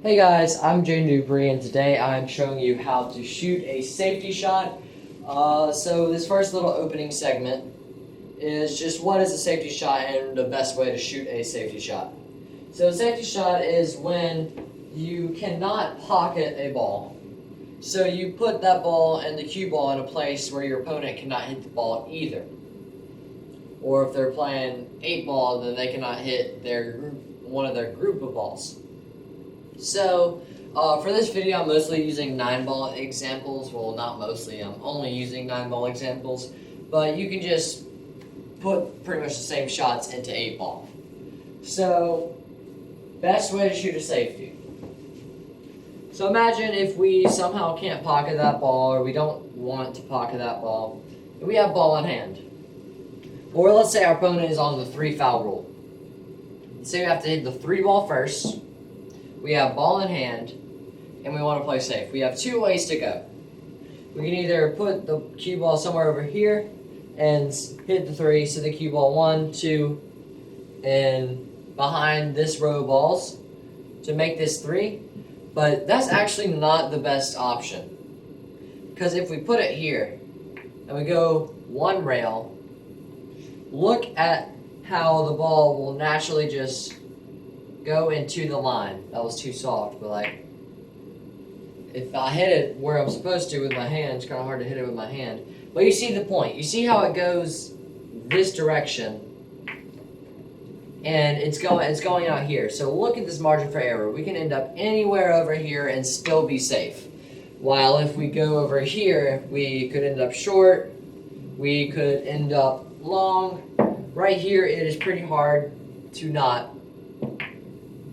Hey guys, I'm Dupree, and today I'm showing you how to shoot a safety shot. So this first little opening segment is just what is a safety shot and the best way to shoot a safety shot. So a safety shot is when you cannot pocket a ball. So you put that ball and the cue ball in a place where your opponent cannot hit the ball either. Or if they're playing 8-ball, then they cannot hit one of their group of balls. So, for this video, I'm mostly using 9-ball examples. Well, not mostly, I'm only using 9-ball examples. But you can just put pretty much the same shots into 8-ball. So, best way to shoot a safety. So imagine if we somehow can't pocket that ball, or we don't want to pocket that ball, and we have ball in hand. Or let's say our opponent is on the 3-foul rule. Say we have to hit the 3-ball first. We have ball in hand, and we want to play safe. We have two ways to go. We can either put the cue ball somewhere over here and hit the 3, so the cue ball 1, 2, and behind this row of balls to make this 3. But that's actually not the best option. Because if we put it here, and we go one rail, look at how the ball will naturally just go into the line. That was too soft, but like, if I hit it where I'm supposed to with my hand, it's kind of hard to hit it with my hand. But you see the point. You see how it goes this direction, and it's going out here. So look at this margin for error. We can end up anywhere over here and still be safe. While if we go over here, we could end up short. We could end up long. Right here, it is pretty hard to not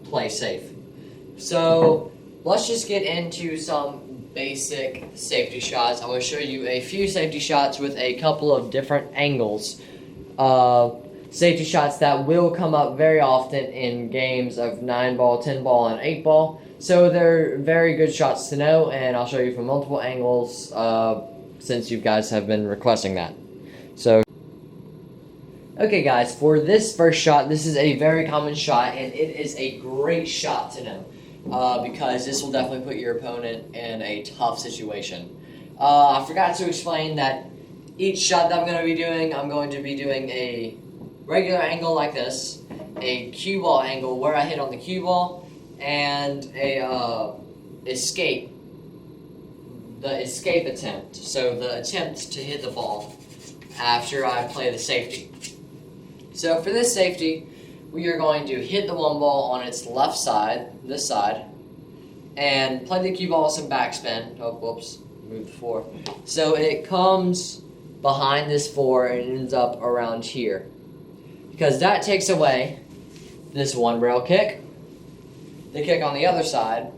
play safe. So let's just get into some basic safety shots. I'm going to show you a few safety shots with a couple of different angles. Safety shots that will come up very often in games of 9-ball, 10-ball, and 8-ball. So they're very good shots to know, and I'll show you from multiple angles since you guys have been requesting that. So okay guys, for this first shot, this is a very common shot, and it is a great shot to know because this will definitely put your opponent in a tough situation. I forgot to explain that each shot that I'm going to be doing a regular angle like this, a cue ball angle where I hit on the cue ball, and a the escape attempt, so the attempt to hit the ball after I play the safety. So for this safety, we are going to hit the 1-ball on its left side, this side, and play the cue ball with some backspin. Oh, whoops, move the 4. So it comes behind this 4 and ends up around here. Because that takes away this 1-rail kick, the kick on the other side,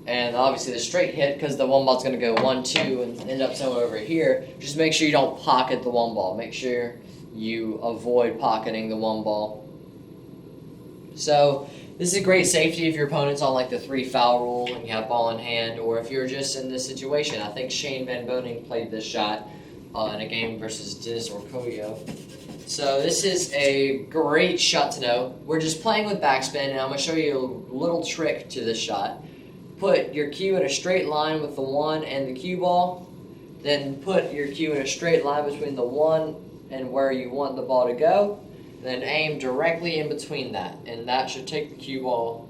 and obviously the straight hit because the 1-ball's going to go 1, 2 and end up somewhere over here. Just make sure you don't pocket the 1-ball. Make sure you avoid pocketing the 1-ball. So this is a great safety if your opponent's on like the 3-foul rule and you have ball in hand, or if you're just in this situation. I think Shane Van Boning played this shot in a game versus Dennis Orcoyo. So this is a great shot to know. We're just playing with backspin, and I'm going to show you a little trick to this shot. Put your cue in a straight line with the 1 and the cue ball, then put your cue in a straight line between the 1 and where you want the ball to go, then aim directly in between that, and that should take the cue ball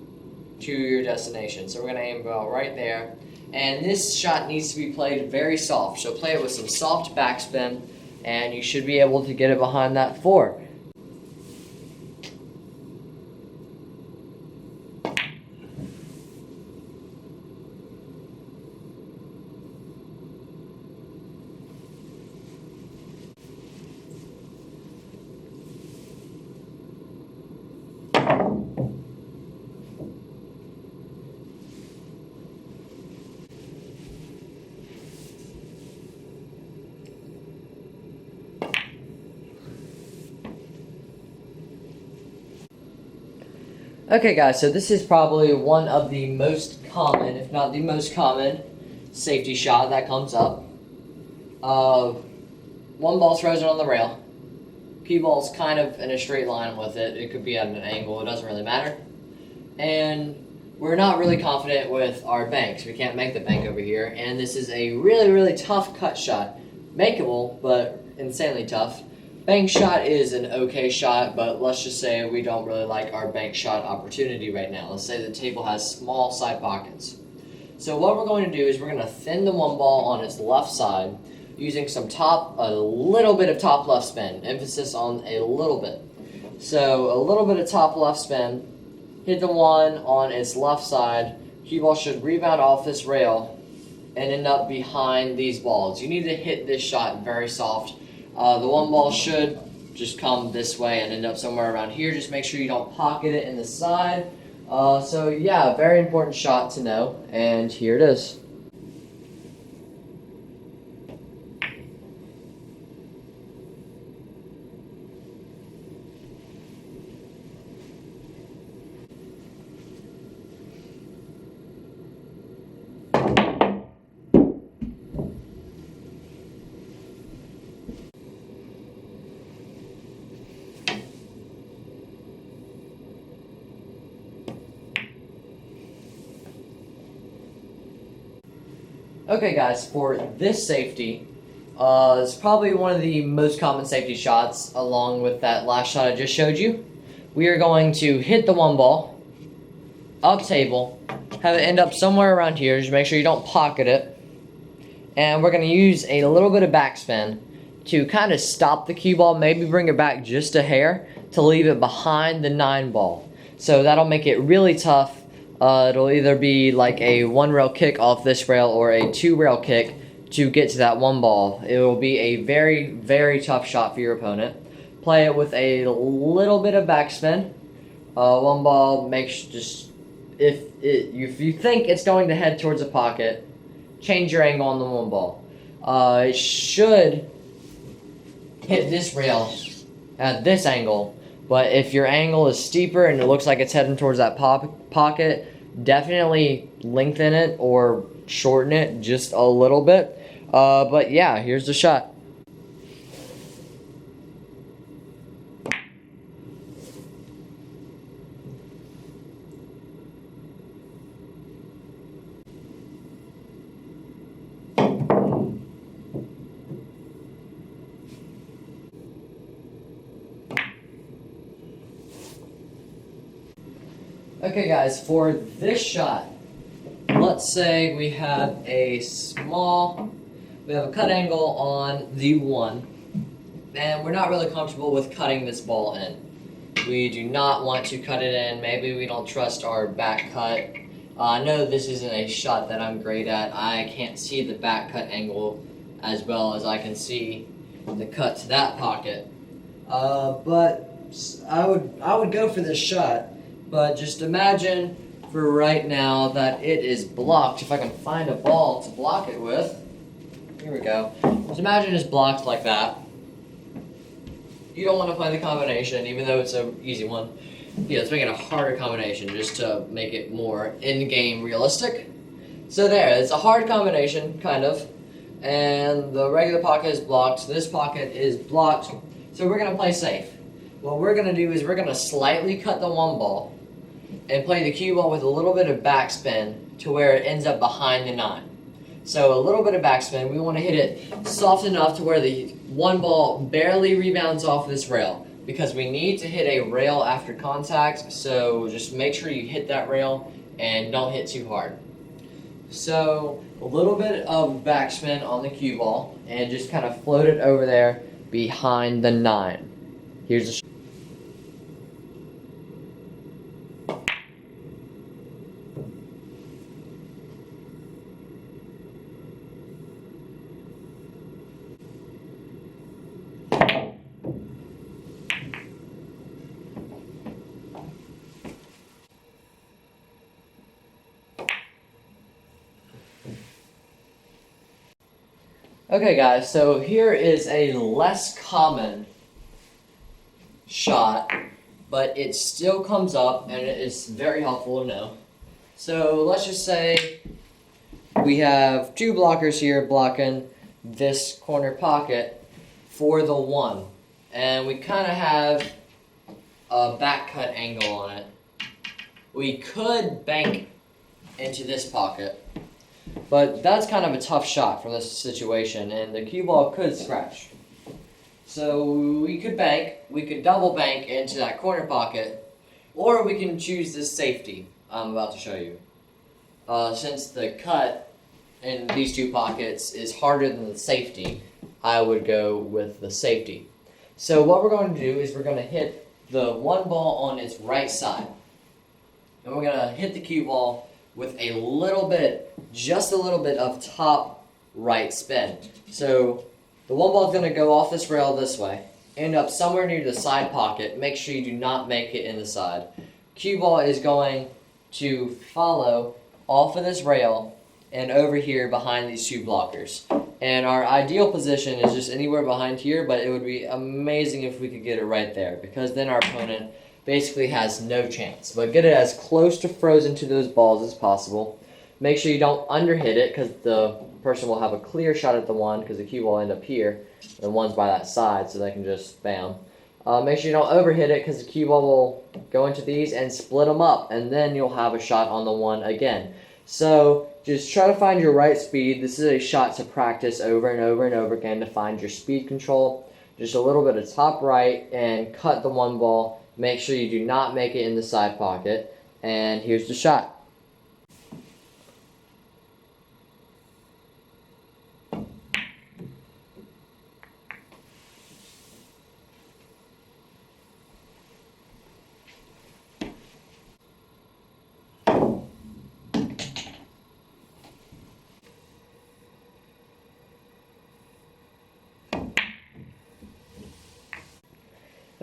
to your destination. So we're going to aim about right there, and this shot needs to be played very soft, so play it with some soft backspin, and you should be able to get it behind that 4. Okay guys, so this is probably one of the most common, if not the most common, safety shot that comes up. 1-ball's frozen on the rail. Cue ball's kind of in a straight line with it. It could be at an angle, it doesn't really matter. And we're not really confident with our banks. We can't make the bank over here, and this is a really tough cut shot. Makeable, but insanely tough. Bank shot is an okay shot, but let's just say we don't really like our bank shot opportunity right now. Let's say the table has small side pockets. So what we're going to do is we're going to thin the one ball on its left side using a little bit of top left spin. Emphasis on a little bit. So a little bit of top left spin, hit the one on its left side. Cue ball should rebound off this rail and end up behind these balls. You need to hit this shot very soft. The one ball should just come this way and end up somewhere around here. Just make sure you don't pocket it in the side. So yeah, very important shot to know, and here it is. Okay guys, for this safety, it's probably one of the most common safety shots along with that last shot I just showed you. We are going to hit the one ball, up table, have it end up somewhere around here, just make sure you don't pocket it. And we're going to use a little bit of backspin to kind of stop the cue ball, maybe bring it back just a hair to leave it behind the 9 ball. So that'll make it really tough. It'll either be like a 1 rail kick off this rail or a 2 rail kick to get to that 1 ball. It will be a very tough shot for your opponent. Play it with a little bit of backspin. 1 ball, if you think it's going to head towards a pocket, change your angle on the 1 ball. It should hit this rail at this angle, but if your angle is steeper and it looks like it's heading towards that pocket, definitely lengthen it or shorten it just a little bit. But yeah, here's the shot. Okay guys, for this shot, let's say we have a cut angle on the 1, and we're not really comfortable with cutting this ball in. We do not want to cut it in. Maybe we don't trust our back cut. I know this isn't a shot that I'm great at. I can't see the back cut angle as well as I can see the cut to that pocket. But I would go for this shot. But just imagine for right now that it is blocked. If I can find a ball to block it with. Here we go. Just imagine it's blocked like that. You don't want to play the combination, even though it's an easy one. Yeah, let's make it a harder combination just to make it more in-game realistic. So there, it's a hard combination, kind of. And the regular pocket is blocked. This pocket is blocked. So we're going to play safe. What we're going to do is we're going to slightly cut the 1 ball and play the cue ball with a little bit of backspin to where it ends up behind the 9. So a little bit of backspin. We want to hit it soft enough to where the 1 ball barely rebounds off this rail, because we need to hit a rail after contact. So just make sure you hit that rail and don't hit too hard. So a little bit of backspin on the cue ball and just kind of float it over there behind the 9. Here's the Okay guys, so here is a less common shot, but it still comes up and it is very helpful to know. So let's just say we have 2 blockers here blocking this corner pocket for the 1, and we kind of have a back cut angle on it. We could bank into this pocket. But that's kind of a tough shot from this situation, and the cue ball could scratch. So we could double bank into that corner pocket, or we can choose this safety I'm about to show you. Since the cut in these two pockets is harder than the safety, I would go with the safety. So what we're going to do is we're going to hit the one ball on its right side. And we're going to hit the cue ball with a little bit, just a little bit of top right spin. So the one ball is going to go off this rail this way, end up somewhere near the side pocket. Make sure you do not make it in the side. Cue ball is going to follow off of this rail and over here behind these two blockers. And our ideal position is just anywhere behind here, but it would be amazing if we could get it right there, because then our opponent basically has no chance. But get it as close to frozen to those balls as possible. Make sure you don't underhit it, because the person will have a clear shot at the one, because the cue will end up here, and the one's by that side, so they can just bam. Make sure you don't overhit it, because the cue ball will go into these and split them up, and then you'll have a shot on the one again. So just try to find your right speed. This is a shot to practice over and over and over again to find your speed control. Just a little bit of top right and cut the one ball. Make sure you do not make it in the side pocket. And here's the shot.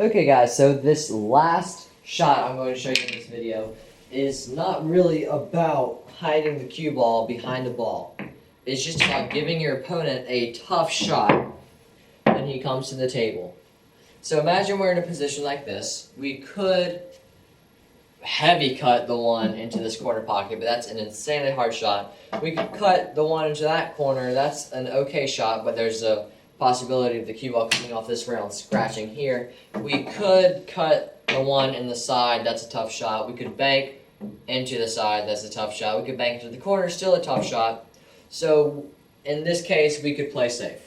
Okay guys, so this last shot I'm going to show you in this video is not really about hiding the cue ball behind the ball. It's just about giving your opponent a tough shot when he comes to the table. So imagine we're in a position like this. We could heavy cut the one into this corner pocket, but that's an insanely hard shot. We could cut the one into that corner. That's an okay shot, but there's a possibility of the cue ball coming off this rail and scratching here. We could cut the one in the side. That's a tough shot. We could bank into the side. That's a tough shot. We could bank into the corner. Still a tough shot. So in this case, we could play safe.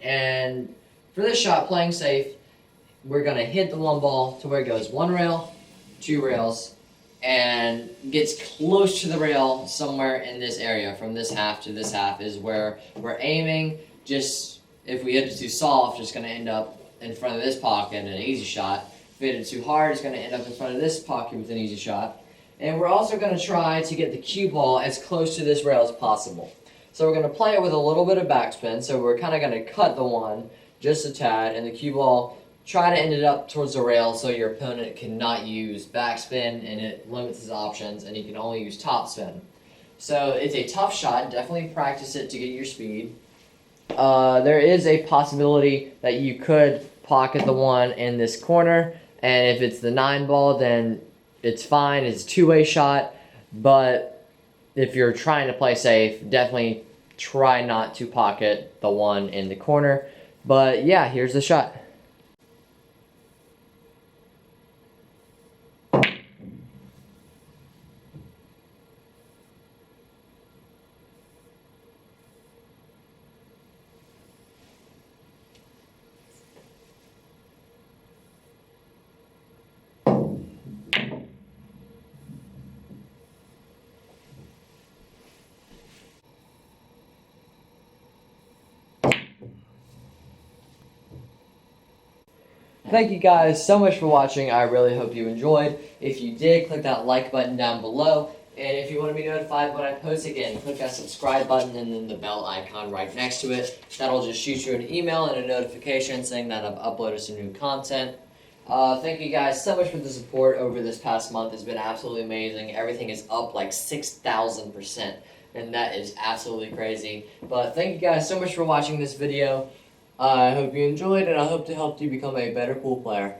And for this shot, playing safe, we're going to hit the one ball to where it goes one rail, two rails, and gets close to the rail somewhere in this area. From this half to this half is where we're aiming. Just if we hit it too soft, it's going to end up in front of this pocket and an easy shot. If we hit it too hard, it's going to end up in front of this pocket with an easy shot. And we're also going to try to get the cue ball as close to this rail as possible. So we're going to play it with a little bit of backspin. So we're kind of going to cut the one just a tad, and the cue ball, try to end it up towards the rail so your opponent cannot use backspin, and it limits his options, and he can only use topspin. So it's a tough shot. Definitely practice it to get your speed. There is a possibility that you could pocket the one in this corner, and if it's the 9 ball, then it's fine. It's a two-way shot, but if you're trying to play safe, definitely try not to pocket the one in the corner. But yeah, here's the shot. Thank you guys so much for watching. I really hope you enjoyed. If you did, click that like button down below. And if you want to be notified when I post again, click that subscribe button and then the bell icon right next to it. That'll just shoot you an email and a notification saying that I've uploaded some new content. Thank you guys so much for the support over this past month. It's been absolutely amazing. Everything is up like 6,000%, and that is absolutely crazy. But thank you guys so much for watching this video. I hope you enjoyed, and I hope to help you become a better pool player.